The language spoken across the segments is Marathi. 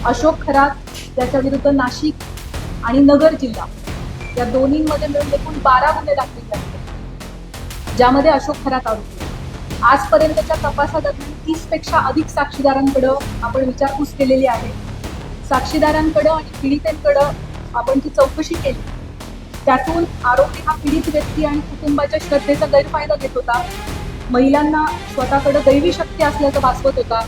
अशोक खरात त्याच्या विरुद्ध नाशिक आणि नगर जिल्हा या दोन्हीमध्ये मिळून एकूण 12 गुन्हे दाखल झाले, ज्यामध्ये अशोक खरात आरोपी आहे. आजपर्यंतच्या तपासादरम्यान 30 पेक्षा अधिक साक्षीदारांकडे आपण विचारपूस केलेली आहे. साक्षीदारांकडे आणि पीडितेंकडे आपण ती चौकशी केली. त्यातून आरोपी हा पीडित व्यक्ती आणि कुटुंबाच्या श्रद्धेचा गैरफायदा घेत होता. महिलांना स्वतःकडे दैवी शक्ती असल्याचं भासवत होता.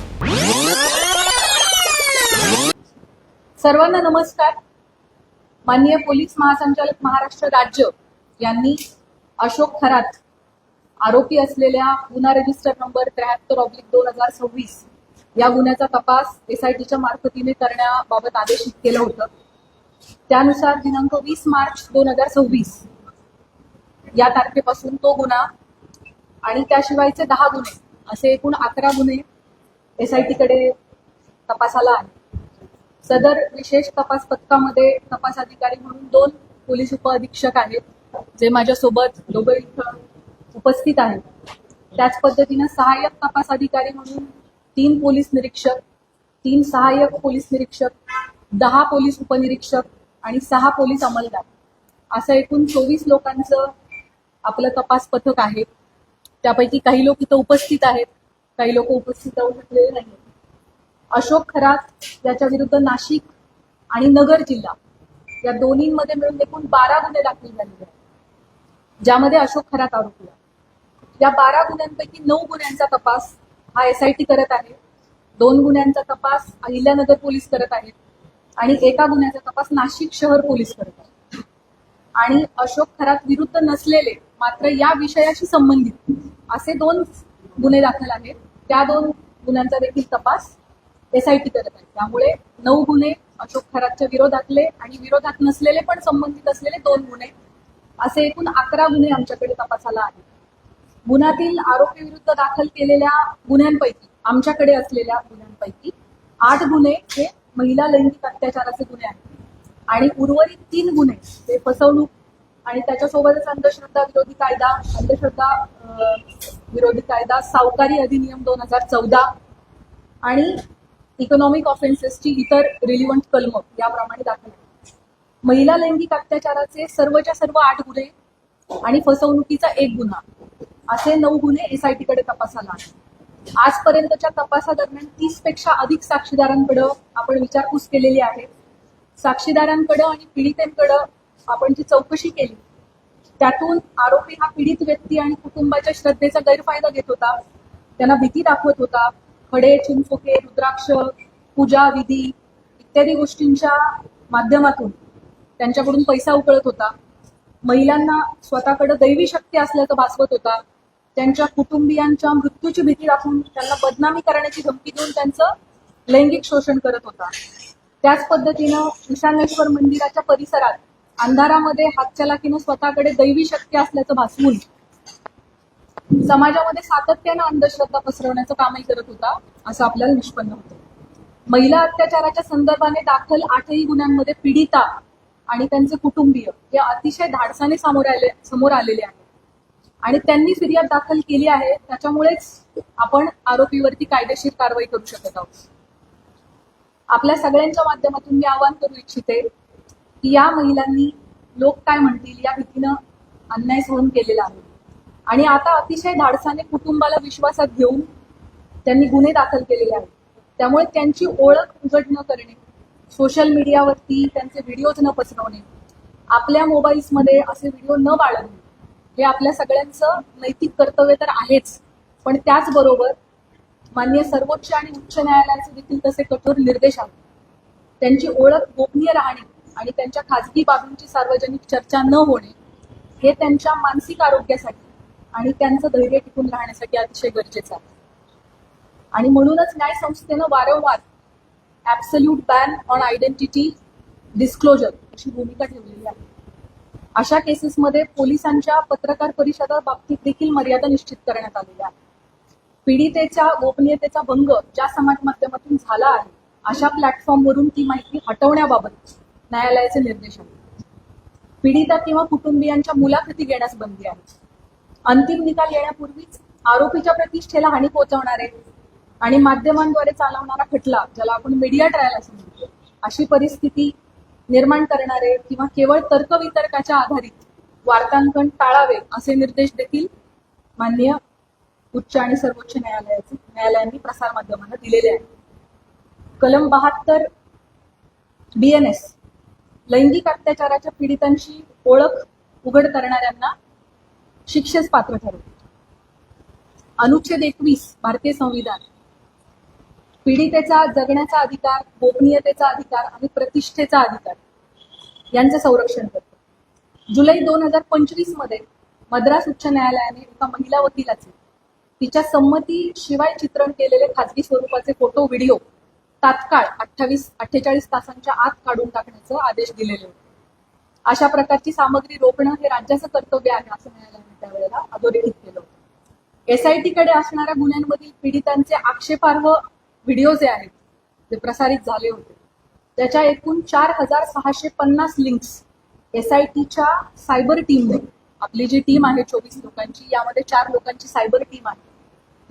सर्वांना नमस्कार. माननीय पोलीस महासंचालक महाराष्ट्र राज्य यांनी अशोक खरात आरोपी असलेल्या गुन्हा रजिस्टर नंबर 73/2026 या गुन्ह्याचा तपास SITच्या मार्फतीने करण्याबाबत आदेशित केलं होतं. त्यानुसार दिनांक 20 मार्च 2026 या तारखेपासून तो गुन्हा आणि त्याशिवायचे 10 गुन्हे असे एकूण 11 गुन्हे SITकडे तपासाला आहे. सदर विशेष तपास पथकामध्ये तपास अधिकारी म्हणून 2 पोलीस उपअधीक्षक आहेत, जे माझ्यासोबत डोंबिवली इथं उपस्थित आहेत. त्याच पद्धतीनं सहाय्यक तपास अधिकारी म्हणून 3 पोलीस निरीक्षक, 3 सहाय्यक पोलीस निरीक्षक, 10 पोलीस उपनिरीक्षक आणि 6 पोलीस अंमलदार असं एकूण 24 लोकांचं आपलं तपास पथक आहे. त्यापैकी काही लोक इथं उपस्थित आहेत, काही लोक उपस्थित राहू शकलेले नाही. अशोक खरात याच्या विरुद्ध नाशिक आणि नगर जिल्हा या दोन्हीमध्ये मिळून एकूण 12 गुन्हे दाखल झालेले आहेत, ज्यामध्ये अशोक खरात आरोपी आहे. या 12 गुन्ह्यांपैकी 9 गुन्ह्यांचा तपास हा SIT करत आहे, 2 गुन्ह्यांचा तपास अहिल्यानगर पोलीस करत आहेत आणि एका गुन्ह्याचा तपास नाशिक शहर पोलीस करत आहेत. आणि अशोक खरात विरुद्ध नसलेले मात्र या विषयाशी संबंधित असे 2 गुन्हे दाखल आहेत. त्या 2 गुन्ह्यांचा देखील तपास SIT करत आहे. त्यामुळे 9 गुन्हे अशोक खरातच्या विरोधातले आणि विरोधात नसलेले पण संबंधित असलेले 2 गुन्हे असे एकूण 11 गुन्हे आमच्याकडे तपासाला आहेत. गुन्ह्यातील आरोपी विरुद्ध दाखल केलेल्या गुन्ह्यांपैकी आमच्याकडे असलेल्या गुन्ह्यांपैकी 8 गुन्हे हे महिला लैंगिक अत्याचाराचे गुन्हे आहेत आणि उर्वरित 3 गुन्हे हे फसवणूक आणि त्याच्यासोबतच अंधश्रद्धा विरोधी कायदा, सावकारी अधिनियम 2014 आणि इकॉनॉमिक ऑफेन्सेसची इतर रिलिव्हंट कलम याप्रमाणे दाखल आहेत. महिला लैंगिक अत्याचाराचे सर्वच्या सर्व 8 गुन्हे आणि फसवणुकीचा 1 गुन्हा असे 9 गुन्हे SITकडे तपासाला आहेत. आजपर्यंतच्या तपासादरम्यान 30 पेक्षा अधिक साक्षीदारांकडे आपण विचारपूस केलेली आहे. साक्षीदारांकडे आणि पीडितेंकडे आपण ती चौकशी केली. त्यातून आरोपी हा पीडित व्यक्ती आणि कुटुंबाच्या श्रद्धेचा गैरफायदा घेत होता. त्यांना भीती दाखवत होता. खडे, चिंचोके, रुद्राक्ष, पूजा विधी इत्यादी गोष्टींच्या माध्यमातून त्यांच्याकडून पैसा उकळत होता. महिलांना स्वतःकडे दैवी शक्ती असल्याचं भासवत होता. त्यांच्या कुटुंबियांच्या मृत्यूची भीती दाखवून त्यांना बदनामी करण्याची धमकी देऊन त्यांचं लैंगिक शोषण करत होता. त्याच पद्धतीनं ईशान्येश्वर मंदिराच्या परिसरात अंधारामध्ये हातचलाखीनं स्वतःकडे दैवी शक्ती असल्याचं भासवून समाजामध्ये सातत्यानं अंधश्रद्धा पसरवण्याचं कामही करत होता, असं आपल्याला निष्पन्न होतं. महिला अत्याचाराच्या संदर्भाने दाखल 8ही गुन्ह्यांमध्ये पीडिता आणि त्यांचे कुटुंबीय हे अतिशय धाडसाने समोर आलेले आहेत आणि त्यांनी फिर्याद दाखल केली आहे. त्याच्यामुळेच आपण आरोपीवरती कायदेशीर कारवाई करू शकत आहोत. आपल्या सगळ्यांच्या माध्यमातून मी आवाहन करू इच्छिते की या महिलांनी लोक काय म्हणतील या भीतीनं अन्याय सहन केलेला आहे आणि आता अतिशय धाडसाने कुटुंबाला विश्वासात घेऊन त्यांनी गुन्हे दाखल केलेले आहेत. त्यामुळे त्यांची ओळख उघड न करणे, सोशल मीडियावरती त्यांचे व्हिडिओज न पसरवणे, आपल्या मोबाईल्समध्ये असे व्हिडिओ न बाळगणे हे आपल्या सगळ्यांचं नैतिक कर्तव्य तर आहेच, पण त्याचबरोबर माननीय सर्वोच्च आणि उच्च न्यायालयाचे देखील तसे कठोर निर्देश आहेत. त्यांची ओळख गोपनीय राहणे आणि त्यांच्या खाजगी बाबींची सार्वजनिक चर्चा न होणे हे त्यांच्या मानसिक आरोग्यासाठी आणि त्यांचं धैर्य टिकून राहण्यासाठी अतिशय गरजेचं आहे. आणि म्हणूनच न्याय संस्थेनं वारंवार absolute ban on identity disclosure अशी भूमिका ठेवलेली आहे. अशा केसेसमध्ये पोलिसांच्या पत्रकार परिषदा बाबतीत देखील मर्यादा निश्चित करण्यात आलेल्या आहे. पीडितेच्या गोपनीयतेचा भंग ज्या समाज माध्यमातून झाला आहे अशा प्लॅटफॉर्मवरून ती माहिती हटवण्याबाबत न्यायालयाचे निर्देश आहेत. पीडिता किंवा कुटुंबियांच्या मुलाखती घेण्यास बंदी आहे. अंतिम निकाल येण्यापूर्वीच आरोपीच्या प्रतिष्ठेला हानी पोहोचवणारे आणि माध्यमांद्वारे चालवणारा खटला, ज्याला आपण मीडिया ट्रायल असं म्हणतो, अशी परिस्थिती निर्माण करणारे किंवा केवळ तर्कवितर्काच्या आधारित वार्तांकन टाळावे असे निर्देश देखील माननीय उच्च आणि सर्वोच्च न्यायालयांनी प्रसारमाध्यमांना दिलेले आहेत. कलम 72 BNS लैंगिक अत्याचाराच्या पीडितांची ओळख उघड करणाऱ्यांना शिक्षेस पात्र ठरवते. अनुच्छेद 21 भारतीय संविधान पीडितेचा जगण्याचा अधिकार, गोपनीयतेचा अधिकार आणि प्रतिष्ठेचा अधिकार यांचे संरक्षण करते. जुलै 2025 मध्ये मद्रास उच्च न्यायालयाने एका महिला वकिलाचे तिच्या संमतीशिवाय चित्रण केलेले खाजगी स्वरूपाचे फोटो व्हिडिओ तात्काळ 48 तासांच्या आत काढून टाकण्याचे आदेश दिलेले होते. अशा प्रकारची सामग्री रोखणं हे राज्याचं कर्तव्य आहे असं न्यायालयाने त्यावेळेला अधोरेखित केलं होतं. SIT कडे असणाऱ्या गुन्ह्यांमधील पीडितांचे आक्षेपार्ह व्हिडिओ जे आहेत जे प्रसारित झाले होते त्याच्या एकूण 4650 लिंक्स SITच्या सायबर टीमने, आपली जी टीम आहे 24 लोकांची, यामध्ये 4 लोकांची सायबर टीम आहे.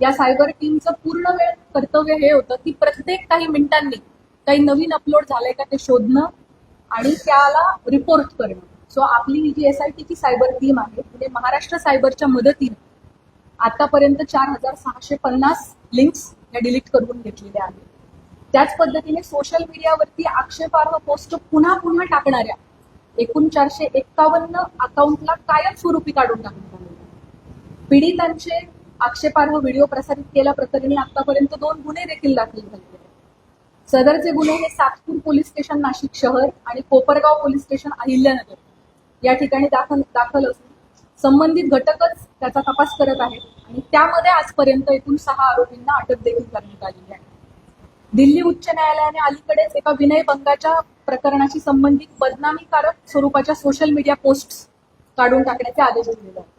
या सायबर टीमचं पूर्ण वेळ कर्तव्य हे होतं की प्रत्येक काही मिनिटांनी काही नवीन अपलोड झालंय का ते शोधणं आणि त्याला रिपोर्ट करणं. सो आपली ही जी SITची सायबर टीम आहे तिने महाराष्ट्र सायबरच्या मदतीने आतापर्यंत 4650 लिंक्स या डिलीट करून घेतलेल्या आहेत. त्याच पद्धतीने सोशल मीडियावरती आक्षेपार्ह पोस्ट पुन्हा पुन्हा टाकणाऱ्या एकूण 451 अकाउंटला कायमस्वरूपी काढून टाकण्यात आले. पीडितांचे आक्षेपार्ह व्हिडिओ प्रसारित केल्याप्रकरणी आतापर्यंत 2 गुन्हे देखील दाखल झाले आहेत. सदरचे गुन्हे हे सातपूर पोलीस स्टेशन नाशिक शहर आणि कोपरगाव पोलीस स्टेशन अहिल्यानगर या ठिकाणी दाखल असून संबंधित घटकच त्याचा तपास करत आहेत आणि त्यामध्ये आजपर्यंत एकूण 6 आरोपींना अटक देखील करण्यात आलेली आहे. दिल्ली उच्च न्यायालयाने अलीकडेच एका विनयभंगाच्या प्रकरणाशी संबंधित बदनामीकारक स्वरूपाच्या सोशल मीडिया पोस्ट्स काढून टाकण्याचे आदेश दिलेले आहेत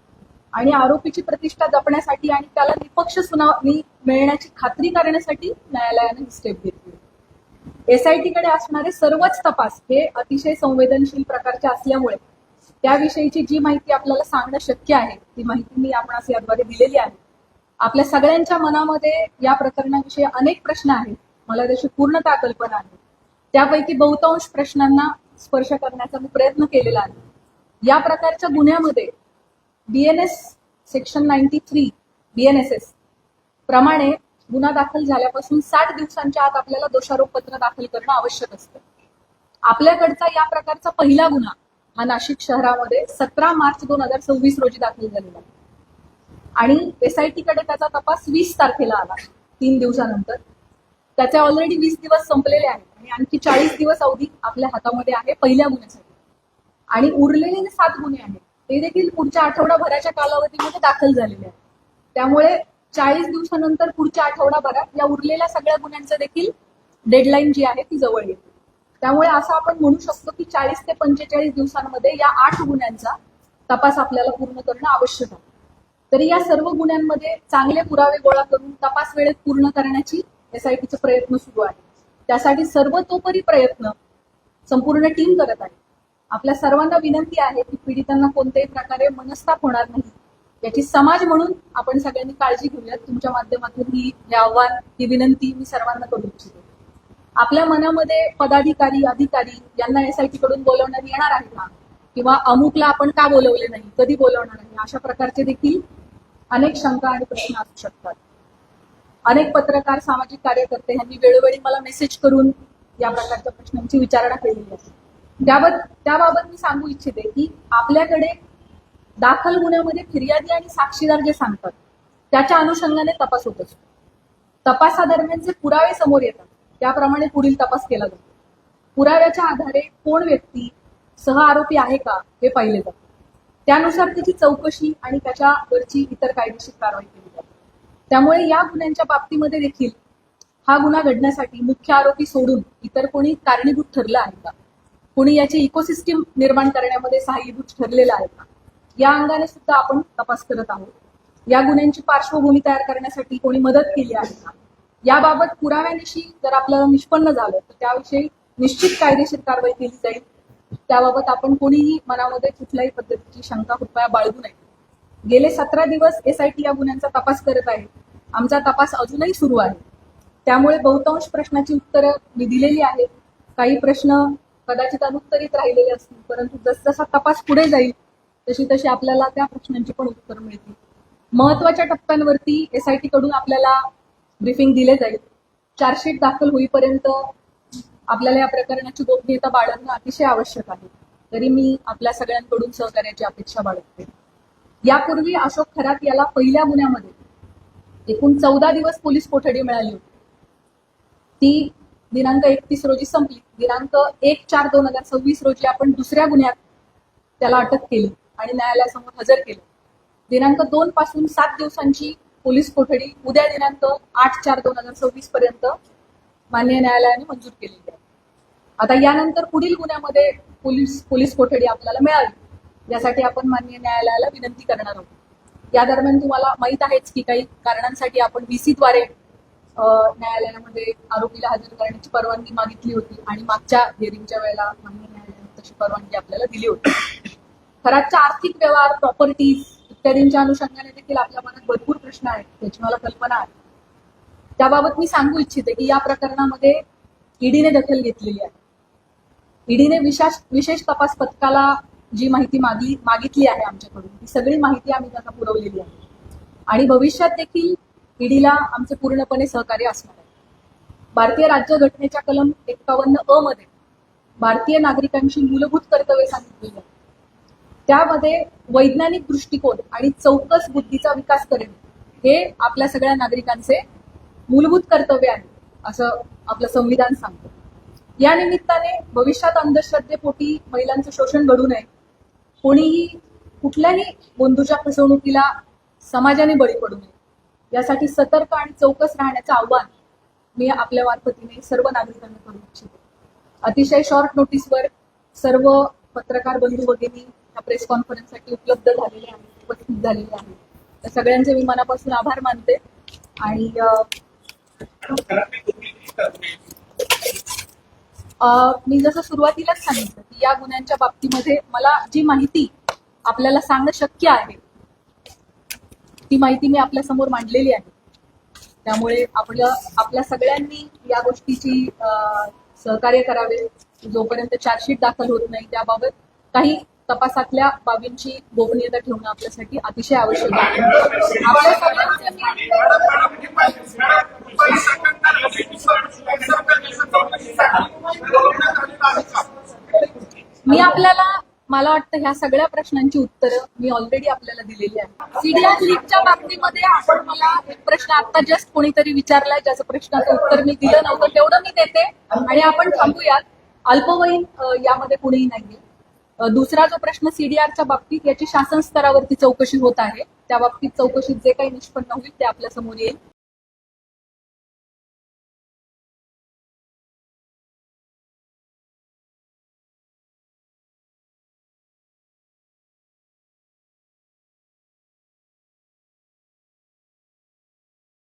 आणि आरोपीची प्रतिष्ठा जपण्यासाठी आणि त्याला निपक्ष सुनावणी मिळण्याची खात्री करण्यासाठी न्यायालयाने ही स्टेप घेतली. SIT कडे असणारे सर्वच तपास हे अतिशय संवेदनशील प्रकारचे असल्यामुळे त्याविषयीची जी माहिती आपल्याला सांगणं शक्य आहे ती माहिती मी आपणास याद्वारे दिलेली आहे. आपल्या सगळ्यांच्या मनामध्ये या प्रकरणाविषयी अनेक प्रश्न आहेत, मला त्याची पूर्णतः कल्पना आहे. त्यापैकी बहुतांश प्रश्नांना स्पर्श करण्याचा मी प्रयत्न केलेला आहे. या प्रकारच्या गुन्ह्यामध्ये BNS सेक्शन 93 BNSS प्रमाणे गुन्हा दाखल झाल्यापासून 60 दिवसांच्या आत आपल्याला दोषारोपपत्र दाखल करणं आवश्यक असतं. आपल्याकडचा या प्रकारचा पहिला गुन्हा हा नाशिक शहरामध्ये 17 मार्च 2026 रोजी दाखल झालेला आहे आणि SIT कडे त्याचा तपास 20 तारखेला आला, 3 दिवसानंतर. त्याचे ऑलरेडी 20 दिवस संपलेले आहेत आणि आणखी 40 दिवस अवधी आपल्या हातामध्ये आहे पहिल्या गुन्ह्यासाठी आणि उरलेले 7 गुन्हे आहेत ते देखील पुढच्या आठवडाभराच्या कालावधीमध्ये दाखल झालेले आहेत. त्यामुळे 40 दिवसानंतर पुढच्या आठवडाभरात या उरलेल्या सगळ्या गुन्ह्यांचं देखील डेडलाईन जी आहे ती जवळ येते. त्यामुळे असं आपण म्हणू शकतो की 40 ते 45 दिवसांमध्ये या 8 गुन्ह्यांचा तपास आपल्याला पूर्ण करणं आवश्यक आहे. तरी या सर्व गुन्ह्यांमध्ये चांगले पुरावे गोळा करून तपास वेळेत पूर्ण करण्याची SITचे प्रयत्न सुरू आहे. त्यासाठी सर्वतोपरी प्रयत्न संपूर्ण टीम करत आहे. आपल्या सर्वांना विनंती आहे की पीडितांना कोणत्याही प्रकारे मनस्ताप होणार नाही याची समाज म्हणून आपण सगळ्यांनी काळजी घेऊयात. तुमच्या माध्यमातून हे आव्हान, ही विनंती मी सर्वांना करू इच्छिते. आपल्या मनामध्ये पदाधिकारी, अधिकारी यांना SIT कडून बोलवण्यात येणार आहे का, किंवा अमुकला आपण का बोलवले नाही, कधी बोलवणार आहे, अशा प्रकारचे देखील अनेक शंका आणि प्रश्न असू शकतात. अनेक पत्रकार, सामाजिक कार्यकर्ते यांनी वेळोवेळी मला मेसेज करून या प्रकारच्या प्रश्नांची विचारणा केलेली आहे. त्याबाबत मी सांगू इच्छिते की आपल्याकडे दाखल गुन्ह्यामध्ये फिर्यादी आणि साक्षीदार जे सांगतात त्याच्या अनुषंगाने तपास होत असतो. तपासादरम्यान जे पुरावे समोर येतात त्याप्रमाणे पुढील तपास केला जातो. पुराव्याच्या आधारे कोण व्यक्ती सह आरोपी आहे का हे पाहिले जाते. त्यानुसार त्याची चौकशी आणि त्याच्यावरची इतर कायदेशीर कारवाई केली जाते. त्यामुळे या गुन्ह्यांच्या बाबतीमध्ये देखील हा गुन्हा घडण्यासाठी मुख्य आरोपी सोडून इतर कोणी कारणीभूत ठरलं आहे का, कोणी याची इकोसिस्टीम निर्माण करण्यामध्ये सहाय्यभूत ठरलेलं आहे का, या अंगाने सुद्धा आपण तपास करत आहोत. या गुन्ह्यांची पार्श्वभूमी तयार करण्यासाठी कोणी मदत केली आहे का, याबाबत पुराव्यानिशी जर आपल्याला निष्पन्न झालं तर त्याविषयी निश्चित कायदेशीर कारवाई केली जाईल. त्याबाबत आपण कोणीही मनामध्ये कुठल्याही पद्धतीची शंका कृपया बाळगू नये. गेले 17 दिवस SIT या गुन्ह्यांचा तपास करत आहे. आमचा तपास अजूनही सुरू आहे. त्यामुळे बहुतांश प्रश्नाची उत्तरं मी दिलेली आहेत. काही प्रश्न कदाचित अनुत्तरित राहिलेले असतील, परंतु जसजसा तपास पुढे जाईल तशी तशी आपल्याला त्या प्रश्नांची पण उत्तर मिळतील. महत्वाच्या टप्प्यांवरती एसआयटी कडून आपल्याला ब्रीफिंग दिले जाईल. चार्जशीट दाखल होईपर्यंत आपल्याला या प्रकरणाची गोपनीयता बाळगणं अतिशय आवश्यक आहे. तरी मी आपल्या सगळ्यांकडून सहकार्याची अपेक्षा बाळगते. यापूर्वी अशोक खरात याला पहिल्या गुन्ह्यामध्ये एकूण 14 दिवस पोलीस कोठडी मिळाली होती. ती दिनांक 31 रोजी संपली. दिनांक 1/4/2026 रोजी आपण दुसऱ्या गुन्ह्यात त्याला अटक केली आणि न्यायालयासमोर हजर केले. दिनांक 2 पासून 7 दिवसांची पोलीस कोठडी उद्या दिनांक 8/4/2026 पर्यंत माननीय न्यायालयाने मंजूर केलेली आहे. आता यानंतर पुढील गुन्ह्यामध्ये पोलीस कोठडी आपल्याला मिळावी यासाठी आपण माननीय न्यायालयाला विनंती करणार आहोत. या दरम्यान तुम्हाला माहित आहेच की काही कारणांसाठी आपण VC द्वारे न्यायालयामध्ये आरोपीला हजर करण्याची परवानगी मागितली होती आणि मागच्या हिअरिंगच्या वेळेला माननीय न्यायालयाने तशी परवानगी आपल्याला दिली होती. खरातच्या आर्थिक व्यवहार, प्रॉपर्टीज इत्यादींच्या अनुषंगाने देखील आपल्या मनात भरपूर प्रश्न आहेत, त्याची मला कल्पना आहे. त्याबाबत मी सांगू इच्छिते की या प्रकरणामध्ये ईडीने दखल घेतलेली आहे. ईडीने विशेष तपास पथकाला जी माहिती मागितली आहे आमच्याकडून, ती सगळी माहिती आम्ही त्यांना पुरवलेली आहे आणि भविष्यात देखील ईडीला आमचे पूर्णपणे सहकार्य असणार आहे. भारतीय राज्यघटनेच्या कलम 51(अ) मध्ये भारतीय नागरिकांची मूलभूत कर्तव्ये सांगितलेली आहेत. त्यामध्ये वैज्ञानिक दृष्टिकोन आणि चौकस बुद्धीचा विकास करणे हे आपल्या सगळ्या नागरिकांचे मूलभूत कर्तव्य आहे असं आपलं संविधान सांगतं. या निमित्ताने भविष्यात अंधश्रद्धेपोटी महिलांचं शोषण घडू नये, कोणीही कुठल्याही बंधूच्या फसवणुकीला समाजाने बळी पडू नये यासाठी सतर्क आणि चौकस राहण्याचं आव्हान मी आपल्या मार्फतीने सर्व नागरिकांना करू इच्छिते. अतिशय शॉर्ट नोटीसवर सर्व पत्रकार बंधू भगिनी या प्रेस कॉन्फरन्ससाठी उपलब्ध झालेले आहेत, उपस्थित झालेले आहेत. तर सगळ्यांचे मी मनापासून आभार मानते आणि मी जसं सुरुवातीलाच सांगितलं की या गुन्ह्यांच्या बाबतीमध्ये मला जी माहिती आपल्याला सांगणं शक्य आहे ती माहिती मी आपल्या समोर मांडलेली आहे. त्यामुळे आपल्या सगळ्यांनी या गोष्टीची सहकार्य करावे. जोपर्यंत चार्जशीट दाखल होत नाही त्याबाबत काही तपासातल्या बाबींची गोपनीयता ठेवणं आपल्यासाठी अतिशय आवश्यक आहे. आपल्या सगळ्यांचे मी आपल्याला मला वाटतं ह्या सगळ्या प्रश्नांची उत्तरं मी ऑलरेडी आपल्याला दिलेली आहे. सीडीआर लीगच्या बाबतीमध्ये आपण मला एक प्रश्न आता जस्ट कोणीतरी विचारलाय ज्याचं प्रश्नाचं उत्तर मी दिलं नव्हतं, तेवढं मी देते आणि आपण थांबूयात. अल्पवयीन यामध्ये कुणीही नाहीये. दुसरा जो प्रश्न सीडीआरच्या बाबतीत याची शासन स्तरावरती चौकशी होत आहे. त्या बाबतीत चौकशीत जे काही निष्पन्न होईल ते आपल्या समोर येईल.